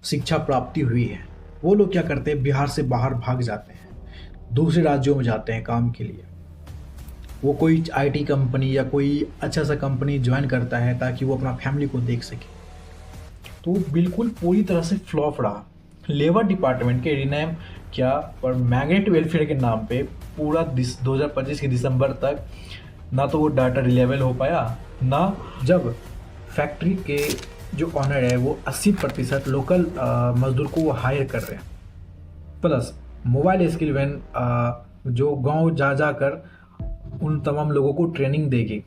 शिक्षा प्राप्ति हुई है वो लोग क्या करते हैं, बिहार से बाहर भाग जाते हैं, दूसरे राज्यों में जाते हैं काम के लिए। वो कोई आईटी कंपनी या कोई अच्छा सा कंपनी ज्वाइन करता है ताकि वो अपना फैमिली को देख सके। तो बिल्कुल पूरी तरह से फ्लॉप रहा। लेबर डिपार्टमेंट के रिनेम क्या पर मैग्नेट वेलफेयर के नाम पे पूरा 2025 के दिसंबर तक ना तो वो डाटा रिलेबल हो पाया, ना जब फैक्ट्री के जो ऑनर है वो 80% लोकल मजदूर को वो हायर कर रहे हैं, प्लस मोबाइल स्किल वैन जो गांव जा जाकर उन तमाम लोगों को ट्रेनिंग देगी।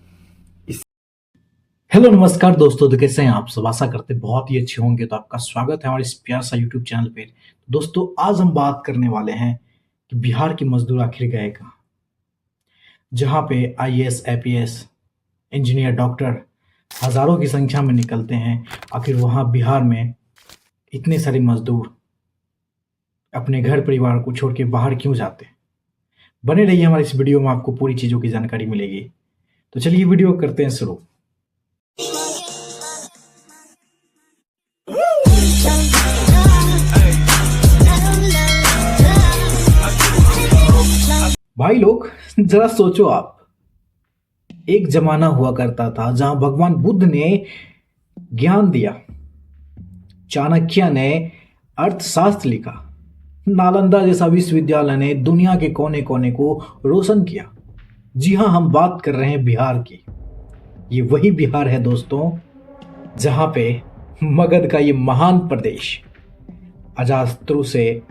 हेलो नमस्कार दोस्तों, तो कैसे हैं आप सब? आशा करते बहुत ही अच्छे होंगे। तो आपका स्वागत है हमारे इस प्यार सा यूट्यूब चैनल पे। दोस्तों आज हम बात करने वाले हैं कि बिहार के मजदूर आखिर गए कहाँ, जहाँ पे आईएएस, आईपीएस, इंजीनियर, डॉक्टर हजारों की संख्या में निकलते हैं। आखिर वहाँ बिहार में इतने सारे मजदूर अपने घर परिवार को छोड़ के बाहर क्यों जाते हैं? बने रहिए हमारे इस वीडियो में, आपको पूरी चीज़ों की जानकारी मिलेगी। तो चलिए वीडियो करते हैं शुरू। भाई लोग जरा सोचो आप, एक जमाना हुआ करता था जहां भगवान बुद्ध ने ज्ञान दिया, चाणक्य ने अर्थशास्त्र लिखा, नालंदा जैसा विश्वविद्यालय ने दुनिया के कोने कोने को रोशन किया। जी हां, हम बात कर रहे हैं बिहार की। ये वही बिहार है दोस्तों जहां पे मगध का ये महान प्रदेश अजातशत्रु से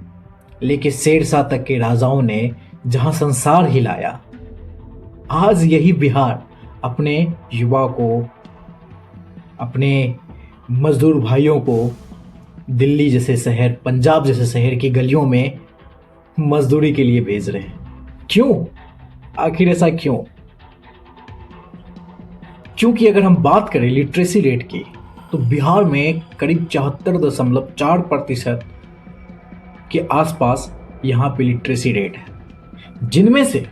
लेके शेरशाह तक के राजाओं ने जहां संसार हिलाया, आज यही बिहार अपने युवा को, अपने मजदूर भाइयों को दिल्ली जैसे शहर, पंजाब जैसे शहर की गलियों में मजदूरी के लिए भेज रहे हैं। क्यों? आखिर ऐसा क्यों? क्योंकि अगर हम बात करें लिटरेसी रेट की, तो बिहार में करीब 74.4% के आसपास यहाँ पे लिटरेसी रेट है, जिनमें से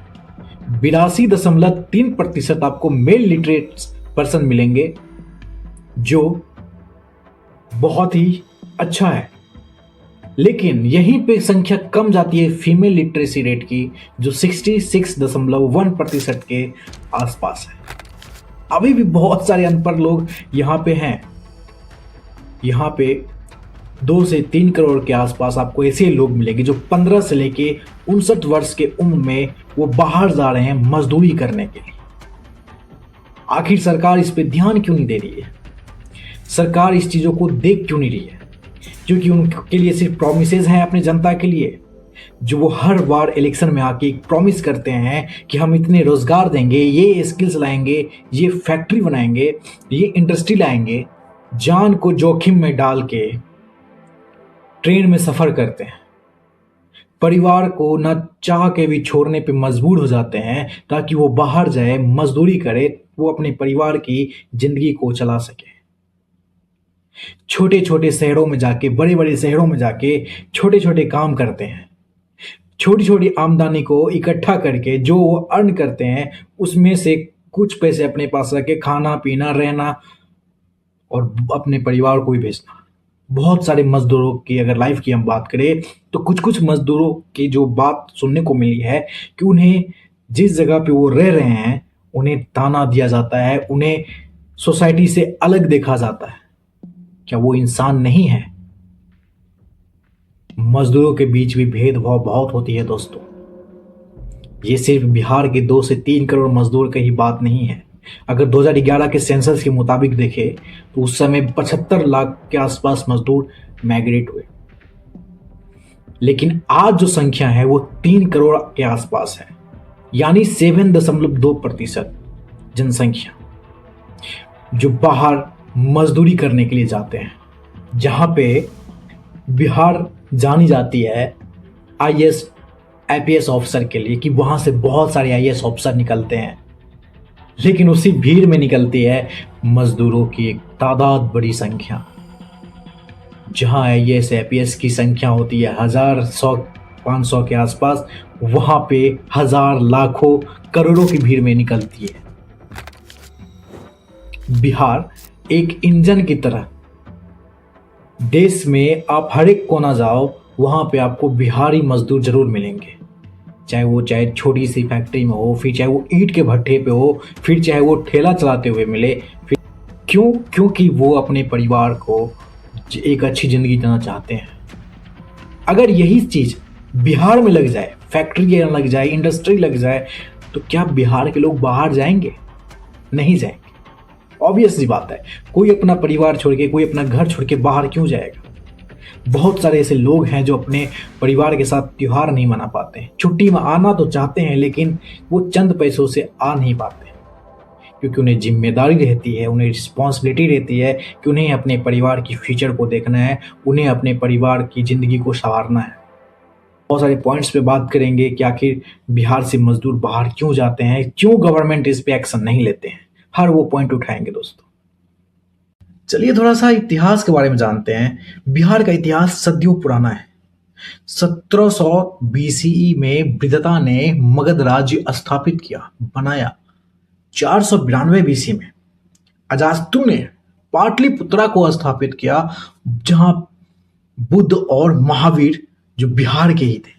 82.3% आपको मेल लिटरेट पर्सन मिलेंगे, जो बहुत ही अच्छा है। लेकिन यहीं पे संख्या कम जाती है फीमेल लिटरेसी रेट की, जो 66.1% के आसपास है। अभी भी बहुत सारे अनपढ़ लोग यहाँ पे हैं। यहाँ पे 2 से 3 करोड़ के आसपास आपको ऐसे लोग मिलेंगे जो 15 से लेके 59 वर्ष के उम्र में वो बाहर जा रहे हैं मजदूरी करने के लिए। आखिर सरकार इस पे ध्यान क्यों नहीं दे रही है? सरकार इस चीजों को देख क्यों नहीं रही है? क्योंकि उनके लिए सिर्फ प्रोमिसेस हैं अपने जनता के लिए, जो वो हर बार इलेक्शन में आके एक प्रॉमिस करते हैं कि हम इतने रोजगार देंगे, ये स्किल्स लाएंगे, ये फैक्ट्री बनाएंगे, ये इंडस्ट्री लाएंगे। जान को जोखिम में डाल के ट्रेन में सफर करते हैं, परिवार को न चाह के भी छोड़ने पे मजबूर हो जाते हैं ताकि वो बाहर जाए, मजदूरी करे, वो अपने परिवार की जिंदगी को चला सके। छोटे छोटे शहरों में जाके, बड़े बड़े शहरों में जाके छोटे छोटे काम करते हैं। छोटी छोटी आमदनी को इकट्ठा करके जो वो अर्न करते हैं, उसमें से कुछ पैसे अपने पास रख के खाना पीना, रहना और अपने परिवार को भी भेजना। बहुत सारे मजदूरों की अगर लाइफ की हम बात करें, तो कुछ कुछ मजदूरों की जो बात सुनने को मिली है कि उन्हें जिस जगह पे वो रह रहे हैं उन्हें ताना दिया जाता है, उन्हें सोसाइटी से अलग देखा जाता है। क्या वो इंसान नहीं है? मजदूरों के बीच भी भेदभाव बहुत होती है दोस्तों। ये सिर्फ बिहार के 2 से 3 करोड़ मजदूर की ही बात नहीं है। अगर 2011 के सेंसस के मुताबिक देखें तो उस समय 75 लाख के आसपास मजदूर माइग्रेट हुए, लेकिन आज जो संख्या है वो 3 करोड़ के आसपास है, यानी 7.2% जनसंख्या जो बाहर मजदूरी करने के लिए जाते हैं। जहां पे बिहार जानी जाती है आईएएस, आईपीएस ऑफिसर के लिए कि वहां से बहुत सारे आईएएस ऑफिसर निकलते हैं, लेकिन उसी भीड़ में निकलती है मजदूरों की एक तादाद, बड़ी संख्या। जहां आईएएस, आईपीएस की संख्या होती है 1000, 100, 500 के आसपास, वहां पे हजार, लाखों, करोड़ों की भीड़ में निकलती है। बिहार एक इंजन की तरह देश में आप हर एक कोना जाओ, वहाँ पे आपको बिहारी मजदूर जरूर मिलेंगे। चाहे छोटी सी फैक्ट्री में हो, फिर चाहे वो ईंट के भट्ठे पे हो, फिर चाहे वो ठेला चलाते हुए मिले। फिर क्योंकि वो अपने परिवार को एक अच्छी ज़िंदगी देना चाहते हैं। अगर यही चीज़ बिहार में लग जाए, फैक्ट्री लग जाए, इंडस्ट्री लग जाए, तो क्या बिहार के लोग बाहर जाएंगे? नहीं जाएंगे। ऑब्वियस सी बात है, कोई अपना परिवार छोड़ के, कोई अपना घर छोड़ के बाहर क्यों जाएगा? बहुत सारे ऐसे लोग हैं जो अपने परिवार के साथ त्योहार नहीं मना पाते हैं। छुट्टी में आना तो चाहते हैं, लेकिन वो चंद पैसों से आ नहीं पाते, क्योंकि उन्हें जिम्मेदारी रहती है, उन्हें रिस्पॉन्सिबिलिटी रहती है कि उन्हें अपने परिवार की फ्यूचर को देखना है, उन्हें अपने परिवार की ज़िंदगी को संवारना है। बहुत सारे पॉइंट्स पे बात करेंगे कि आखिर बिहार से मजदूर बाहर क्यों जाते हैं, क्यों गवर्नमेंट इस पे एक्शन नहीं लेते हैं, हर वो पॉइंट उठाएंगे दोस्तों। चलिए थोड़ा सा इतिहास के बारे में जानते हैं। बिहार का इतिहास सदियों पुराना है। 1700 बीसीई में बृहदता ने मगध राज्य स्थापित किया, बनाया। 492 बीसी में अजातशत्रु ने पाटलिपुत्रा को स्थापित किया, जहां बुद्ध और महावीर जो बिहार के ही थे।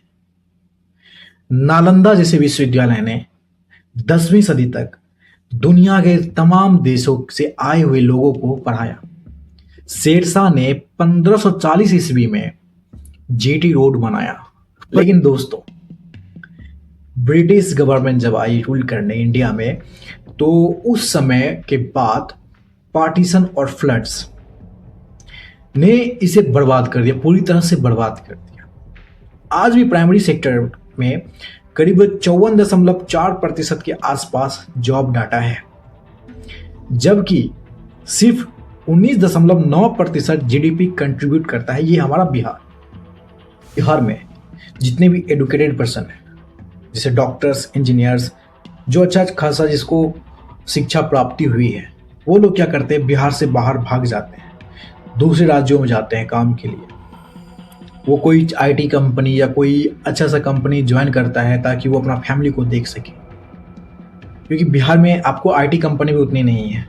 नालंदा जैसे विश्वविद्यालय ने 10वीं सदी तक दुनिया के तमाम देशों से आए हुए लोगों को पढ़ाया। शेरशाह ने 1540 ईस्वी में जीटी रोड बनाया। लेकिन दोस्तों, ब्रिटिश गवर्नमेंट जब आई रूल करने इंडिया में, तो उस समय के बाद पार्टीशन और फ्लड्स ने इसे बर्बाद कर दिया, पूरी तरह से बर्बाद कर दिया। आज भी प्राइमरी सेक्टर में करीब 54.4% के आसपास जॉब डाटा है, जबकि सिर्फ 19.9% जीडीपी कंट्रीब्यूट करता है। ये हमारा बिहार में जितने भी एडुकेटेड पर्सन हैं, जैसे डॉक्टर्स, इंजीनियर्स, जो अच्छा खासा जिसको शिक्षा प्राप्ति हुई है, वो लोग क्या करते हैं, बिहार से बाहर भाग जाते हैं, दूसरे राज्यों में जाते हैं काम के लिए। वो कोई आईटी कंपनी या कोई अच्छा सा कंपनी ज्वाइन करता है ताकि वो अपना फैमिली को देख सके, क्योंकि बिहार में आपको आईटी कंपनी भी उतनी नहीं है।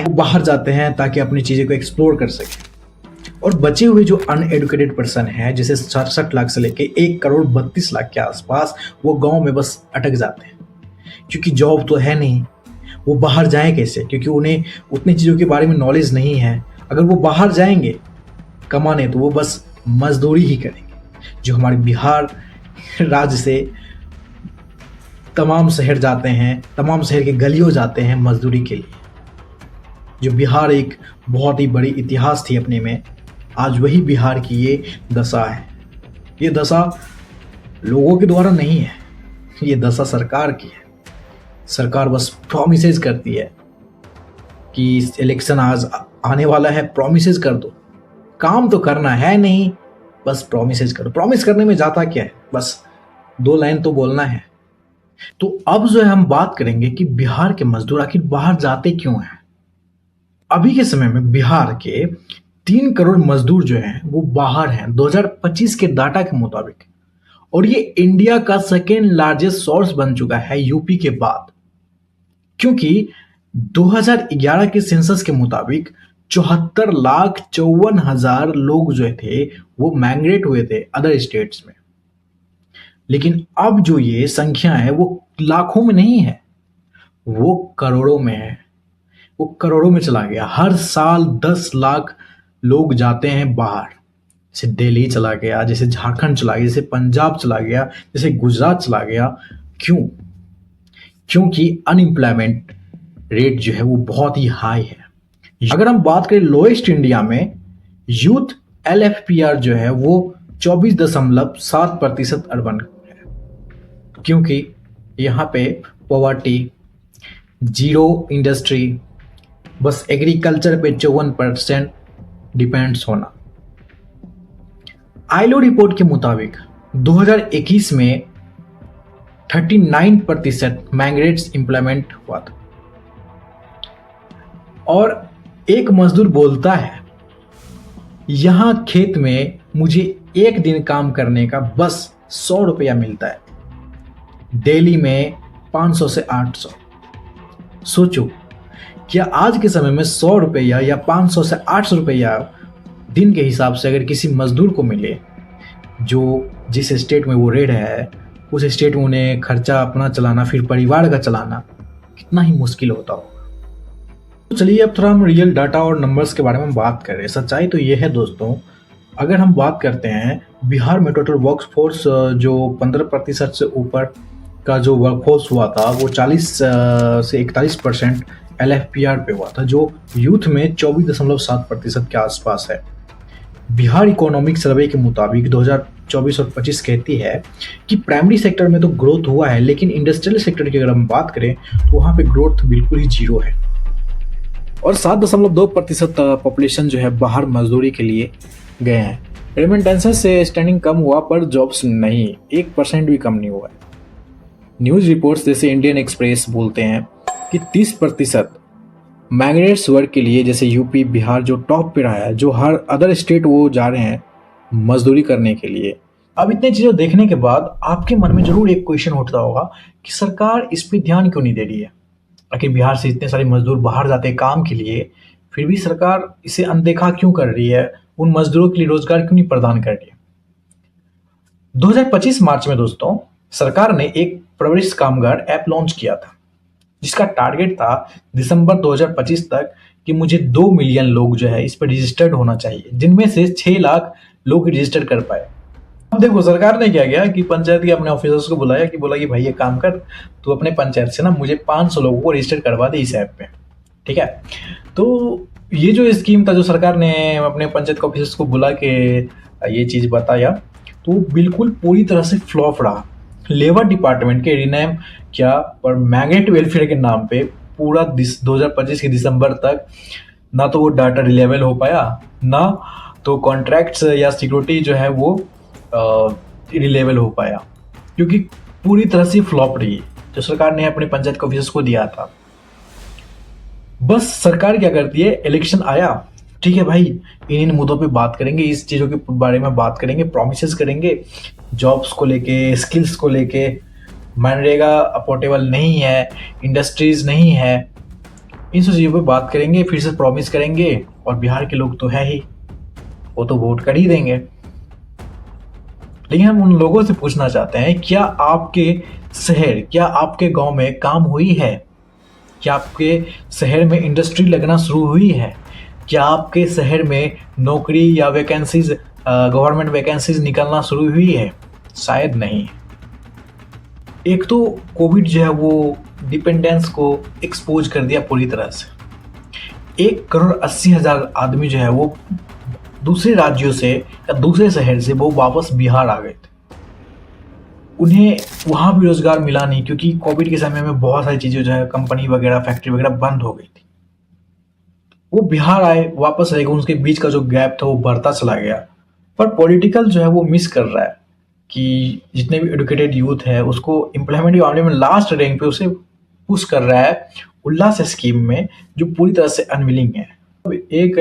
वो बाहर जाते हैं ताकि अपनी चीज़ें को एक्सप्लोर कर सके। और बचे हुए जो अनएडुकेटेड पर्सन हैं, जैसे 67 लाख से लेके 1,32,00,000 के आसपास, वो गांव में बस अटक जाते हैं, क्योंकि जॉब तो है नहीं। वो बाहर जाएं कैसे? क्योंकि उन्हें उतनी चीज़ों के बारे में नॉलेज नहीं है। अगर वो बाहर जाएंगे कमाने, तो वो बस मजदूरी ही करेंगे। जो हमारे बिहार राज्य से तमाम शहर जाते हैं, तमाम शहर के गलियों जाते हैं मजदूरी के लिए। जो बिहार एक बहुत ही बड़ी इतिहास थी अपने में, आज वही बिहार की ये दशा है। ये दशा लोगों के द्वारा नहीं है, ये दशा सरकार की है। सरकार बस प्रॉमिसेस करती है कि इलेक्शन आज आने वाला है, प्रॉमिसेस कर दो। काम तो करना है नहीं, बस प्रॉमिसेस करो। प्रॉमिस करने में जाता क्या है, बस 2 लाइन तो बोलना है। तो अब जो है हम बात करेंगे कि बिहार के मजदूर आखिर बाहर जाते क्यों हैं। अभी के समय में बिहार के 3 करोड़ मजदूर जो हैं वो बाहर हैं 2025 के डाटा के मुताबिक, और ये इंडिया का सेकेंड लार्जेस्ट सोर्स बन चुका है यूपी के बाद, क्योंकि 2011 के सेंसस के मुताबिक 74,54,000 लोग जो थे वो माइग्रेट हुए थे अदर स्टेट्स में। लेकिन अब जो ये संख्या है वो लाखों में नहीं है, वो करोड़ों में है। वो करोड़ों में चला गया। हर साल 10 लाख लोग जाते हैं बाहर। जैसे दिल्ली चला गया, जैसे झारखंड चला गया, जैसे पंजाब चला गया, जैसे गुजरात चला गया। क्यों? क्योंकि अनएम्प्लॉयमेंट रेट जो है वो बहुत ही हाई है। अगर हम बात करें लोएस्ट इंडिया में, यूथ एलएफपीआर जो है वो 24.7% अर्बन है, क्योंकि यहाँ पे पॉवर्टी, जीरो इंडस्ट्री, बस एग्रीकल्चर पे 54% डिपेंड्स होना। आईलो रिपोर्ट के मुताबिक 2021 में 39% माइग्रेट्स इंप्लीमेंट हुआ था। और एक मजदूर बोलता है, यहां खेत में मुझे एक दिन काम करने का बस 100 रुपया मिलता है, दिल्ली में 500 से 800। सोचो, क्या आज के समय में 100 रुपया या 500 से 800 रुपया दिन के हिसाब से अगर किसी मजदूर को मिले जो जिस स्टेट में वो रह रहा है, उस स्टेट में उन्हें खर्चा अपना चलाना, फिर परिवार का चलाना कितना ही मुश्किल होता होगा। तो चलिए अब थोड़ा हम रियल डाटा और नंबर्स के बारे में बात करें। सच्चाई तो ये है दोस्तों, अगर हम बात करते हैं बिहार में टोटल वर्कफोर्स जो 15% से ऊपर का जो वर्कफोर्स हुआ था वो 40 से 41% LFPR पे हुआ था, जो यूथ में 24.7% के आसपास है। बिहार इकोनॉमिक सर्वे के मुताबिक 2024 और 25 कहती है कि प्राइमरी सेक्टर में तो ग्रोथ हुआ है, लेकिन इंडस्ट्रियल सेक्टर की अगर हम बात करें तो वहाँ पे ग्रोथ बिल्कुल ही जीरो है। और 7.2% पॉपुलेशन जो है बाहर मजदूरी के लिए गए हैं। रेमिटेंसेस से स्टैंडिंग कम हुआ पर जॉब्स नहीं, 1% भी कम नहीं हुआ है। न्यूज़ रिपोर्ट्स जैसे इंडियन एक्सप्रेस बोलते हैं कि 30% माइग्रेट्स वर्क के लिए, जैसे यूपी बिहार जो टॉप पे रहा है, जो हर अदर स्टेट वो जा रहे हैं मजदूरी करने के लिए। अब इतनी चीज़ें देखने के बाद आपके मन में जरूर एक क्वेश्चन उठता होगा कि सरकार इस पे ध्यान क्यों नहीं दे रही है। आखिर बिहार से इतने सारे मजदूर बाहर जाते हैं काम के लिए, फिर भी सरकार इसे अनदेखा क्यों कर रही है, उन मजदूरों के लिए रोजगार क्यों नहीं प्रदान कर रही है। 2025 मार्च में दोस्तों सरकार ने एक प्रवासी कामगार ऐप लॉन्च किया था, जिसका टारगेट था दिसंबर 2025 तक कि मुझे 2 मिलियन लोग जो है इस पर रजिस्टर्ड होना चाहिए, जिनमें से 6 लाख लोग रजिस्टर कर पाए। अब देखो सरकार ने क्या किया कि पंचायत के अपने ऑफिसर्स को बुलाया कि बोला कि भाई ये काम कर, तू अपने पंचायत से ना मुझे 500 लोगों को रजिस्टर करवा दे इस ऐप पे, ठीक है। तो ये जो स्कीम था, जो सरकार ने अपने पंचायत के ऑफिसर्स को बुला के ये चीज़ बताया, तो बिल्कुल पूरी तरह से फ्लॉप रहा। लेबर डिपार्टमेंट के रिनेम क्या पर मैग्नेट वेलफेयर के नाम पे पूरा 2025 के दिसंबर तक ना तो वो डाटा रिलेबल हो पाया, ना तो कॉन्ट्रैक्ट्स या सिक्योरिटी जो है वो रिलेबल हो पाया, क्योंकि पूरी तरह से फ्लॉप रही जो सरकार ने अपने पंचायत के ऑफिसर्स को दिया था। बस सरकार क्या करती है, इलेक्शन आया, ठीक है भाई इन मुद्दों पे बात करेंगे, इस चीज़ों के बारे में बात करेंगे, प्रोमिसेस करेंगे, जॉब्स को लेके, स्किल्स को लेके। मनरेगा अफोर्डेबल नहीं है, इंडस्ट्रीज नहीं है, इन सब चीज़ों पे बात करेंगे, फिर से प्रॉमिस करेंगे, और बिहार के लोग तो है ही, वो तो वोट कर ही देंगे। लेकिन हम उन लोगों से पूछना चाहते हैं, क्या आपके शहर, क्या आपके गांव में काम हुई है? क्या आपके शहर में इंडस्ट्री लगना शुरू हुई है? क्या आपके शहर में नौकरी या वैकेंसीज, गवर्नमेंट वैकेंसीज निकलना शुरू हुई है? शायद नहीं। एक तो कोविड जो है वो डिपेंडेंस को एक्सपोज कर दिया पूरी तरह से। 1,80,000 आदमी जो है वो दूसरे राज्यों से या दूसरे शहर से वो वापस बिहार आ गए थे। उन्हें वहाँ भी रोजगार मिला नहीं, क्योंकि कोविड के समय में बहुत सारी चीज़ें जो है कंपनी वगैरह, फैक्ट्री वगैरह बंद हो गई थी। वो बिहार आए, वापस रह गए, उनके बीच का जो गैप था वो बढ़ता चला गया। पर पॉलिटिकल जो है वो मिस कर रहा है कि जितने भी एडुकेटेड यूथ है उसको एम्प्लॉयमेंट के मामले में लास्ट रैंक पे उसे पुश कर रहा है उल्लास स्कीम में, जो पूरी तरह से अनविलिंग है। एक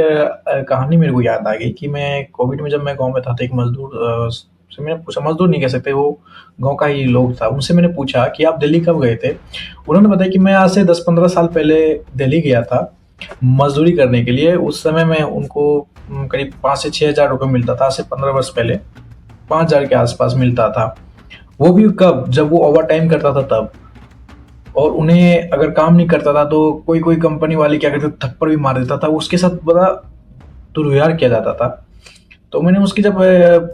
कहानी मेरे को याद आ गई कि मैं कोविड में जब मैं गांव में था तो एक मजदूर से मैंने पूछा, मजदूर नहीं कह सकते, वो गांव का ही लोग था, उनसे मैंने पूछा कि आप दिल्ली कब गए थे। उन्होंने बताया कि मैं आज से 10-15 साल पहले दिल्ली गया था मजदूरी करने के लिए। उस समय में उनको करीब 5 से 6 हज़ार रुपये मिलता था, आज से 15 वर्ष पहले 5,000 के आसपास मिलता था। वो भी कब, जब वो ओवर टाइम करता था तब। और उन्हें अगर काम नहीं करता था तो कोई कोई कंपनी वाले क्या करते, थप्पड़ भी मार देता था, उसके साथ बड़ा दुर्व्यवहार किया जाता था। तो मैंने उसकी जब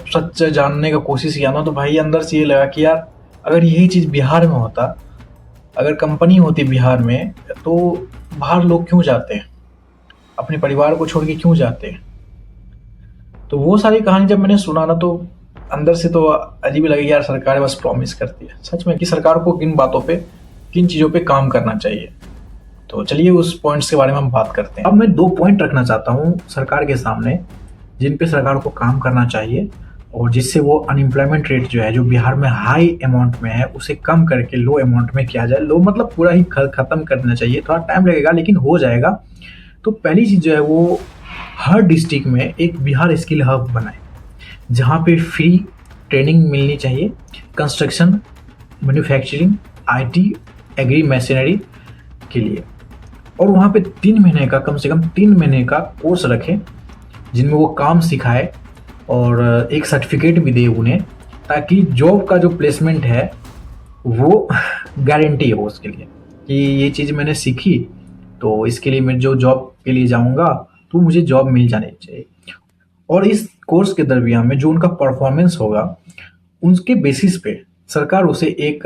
सच जानने का कोशिश किया ना, तो भाई अंदर से ये लगा कि यार अगर यही चीज़ बिहार में होता, अगर कंपनी होती बिहार में, तो बाहर लोग क्यों जाते हैं, अपने परिवार को छोड़ के क्यों जाते हैं। तो वो सारी कहानी जब मैंने सुना ना, तो अंदर से तो अजीब लगे यार, सरकार बस प्रॉमिस करती है सच में कि सरकार को किन बातों पे, किन चीज़ों पे काम करना चाहिए। तो चलिए उस पॉइंट्स के बारे में हम बात करते हैं। अब मैं 2 पॉइंट रखना चाहता हूँ सरकार के सामने, जिन पे सरकार को काम करना चाहिए और जिससे वो अनएम्प्लॉयमेंट रेट जो है, जो बिहार में हाई अमाउंट में है, उसे कम करके लो अमाउंट में किया जाए। लो मतलब पूरा ही खत्म करना चाहिए, थोड़ा टाइम लगेगा लेकिन हो जाएगा। तो पहली चीज़ जो है वो हर डिस्ट्रिक्ट में एक बिहार स्किल हब बनाए, जहाँ पे फ्री ट्रेनिंग मिलनी चाहिए, construction, manufacturing, IT, agri machinery के लिए। और वहाँ पे 3 महीने का, कम से कम 3 महीने का कोर्स रखें, जिनमें वो काम सिखाए और एक सर्टिफिकेट भी दे उन्हें, ताकि जॉब का जो प्लेसमेंट है वो गारंटी हो उसके लिए कि ये चीज़ मैंने सीखी, तो इसके लिए मैं जो जॉब के लिए जाऊँगा तो मुझे जॉब मिल जानी चाहिए। और इस कोर्स के दरमियान में जो उनका परफॉर्मेंस होगा, उसके बेसिस पे सरकार उसे एक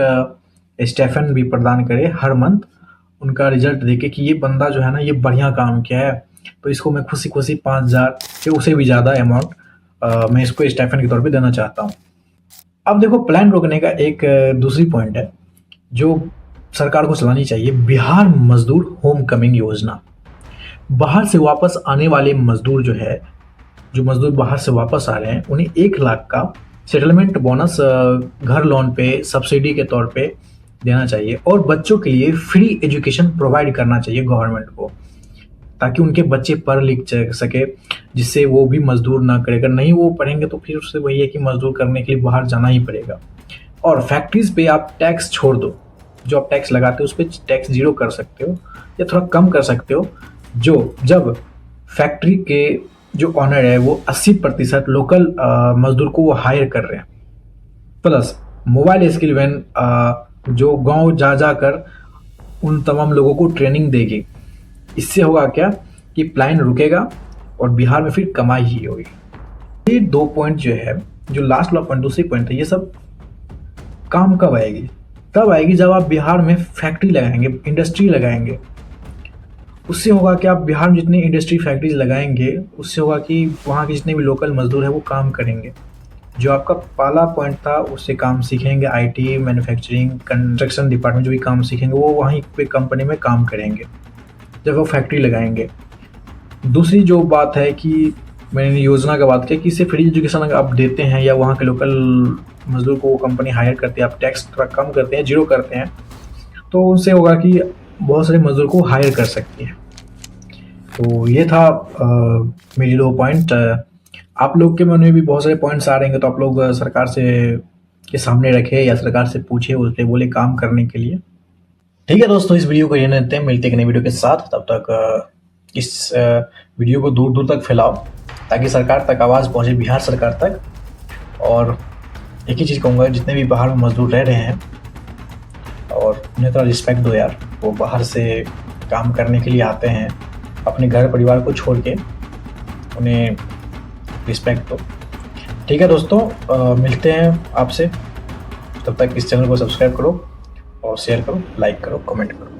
स्टाइपेंड भी प्रदान करे हर मंथ, उनका रिजल्ट देके कि ये बंदा जो है ना ये बढ़िया काम किया है, तो इसको मैं खुशी-खुशी 5,000 या उससे भी ज़्यादा अमाउंट मैं इसको स्टाइपेंड के तौर पे देना चाहता हूँ। अब देखो, प्लान रोकने का एक दूसरी पॉइंट है जो सरकार को चलानी चाहिए, बिहार मजदूर होम कमिंग योजना। बाहर से वापस आने वाले मजदूर जो है, जो मजदूर बाहर से वापस आ रहे हैं, उन्हें 1 लाख का सेटलमेंट बोनस घर लोन पे सब्सिडी के तौर पे देना चाहिए, और बच्चों के लिए फ्री एजुकेशन प्रोवाइड करना चाहिए गवर्नमेंट को, ताकि उनके बच्चे पढ़ लिख सके, जिससे वो भी मजदूर ना करे। अगर नहीं वो पढ़ेंगे तो फिर उससे वही है कि मजदूर करने के लिए बाहर जाना ही पड़ेगा। और फैक्ट्रीज पे आप टैक्स छोड़ दो, जो आप टैक्स लगाते हो उस पर टैक्स जीरो कर सकते हो या थोड़ा कम कर सकते हो, जो जब फैक्ट्री के जो ऑनर है वो 80% लोकल मजदूर को वो हायर कर रहे हैं। प्लस मोबाइल स्किल वैन जो गांव जा जाकर उन तमाम लोगों को ट्रेनिंग देगी। इससे होगा क्या कि प्लान रुकेगा और बिहार में फिर कमाई ही होगी। ये 2 पॉइंट जो है, जो लास्ट वाला पॉइंट दूसरी पॉइंट है, ये सब काम कब आएगी? तब आएगी जब आप बिहार में फैक्ट्री लगाएंगे, इंडस्ट्री लगाएंगे। उससे होगा कि आप बिहार में जितनी इंडस्ट्री फैक्ट्रीज लगाएंगे, उससे होगा कि वहाँ के जितने भी लोकल मजदूर हैं वो काम करेंगे। जो आपका पहला पॉइंट था उससे काम सीखेंगे, आईटी, मैन्युफैक्चरिंग, कंस्ट्रक्शन डिपार्टमेंट जो भी काम सीखेंगे वो वहीं पे कंपनी में काम करेंगे जब वो फैक्ट्री लगाएंगे। दूसरी जो बात है कि मैंने योजना का बात किया कि इससे फ्री एजुकेशन अगर आप देते हैं या वहाँ के लोकल मजदूर को कंपनी हायर करती है, आप टैक्स थोड़ा कम करते हैं, जीरो करते हैं, तो उनसे होगा कि बहुत सारे मजदूर को हायर कर सकती है। तो ये था मेरी 2 पॉइंट। आप लोग के मन में भी बहुत सारे पॉइंट्स आ रहे हैं, तो आप लोग सरकार से के सामने रखे या सरकार से पूछे, उस पर बोले काम करने के लिए। ठीक है दोस्तों, इस वीडियो को ये लेते हैं, मिलते हैं नई वीडियो के साथ। तब तक इस वीडियो को दूर दूर तक फैलाओ ताकि सरकार तक आवाज़ पहुँचे, बिहार सरकार तक। और एक ही चीज़ कहूँगा, जितने भी बाहर में मजदूर रह रहे हैं और उन्हें थोड़ा रिस्पेक्ट दो यार। वो बाहर से काम करने के लिए आते हैं, अपने घर परिवार को छोड़ के, उन्हें रिस्पेक्ट दो। ठीक है दोस्तों, मिलते हैं आपसे। तब तक इस चैनल को सब्सक्राइब करो और शेयर करो, लाइक करो, कमेंट करो।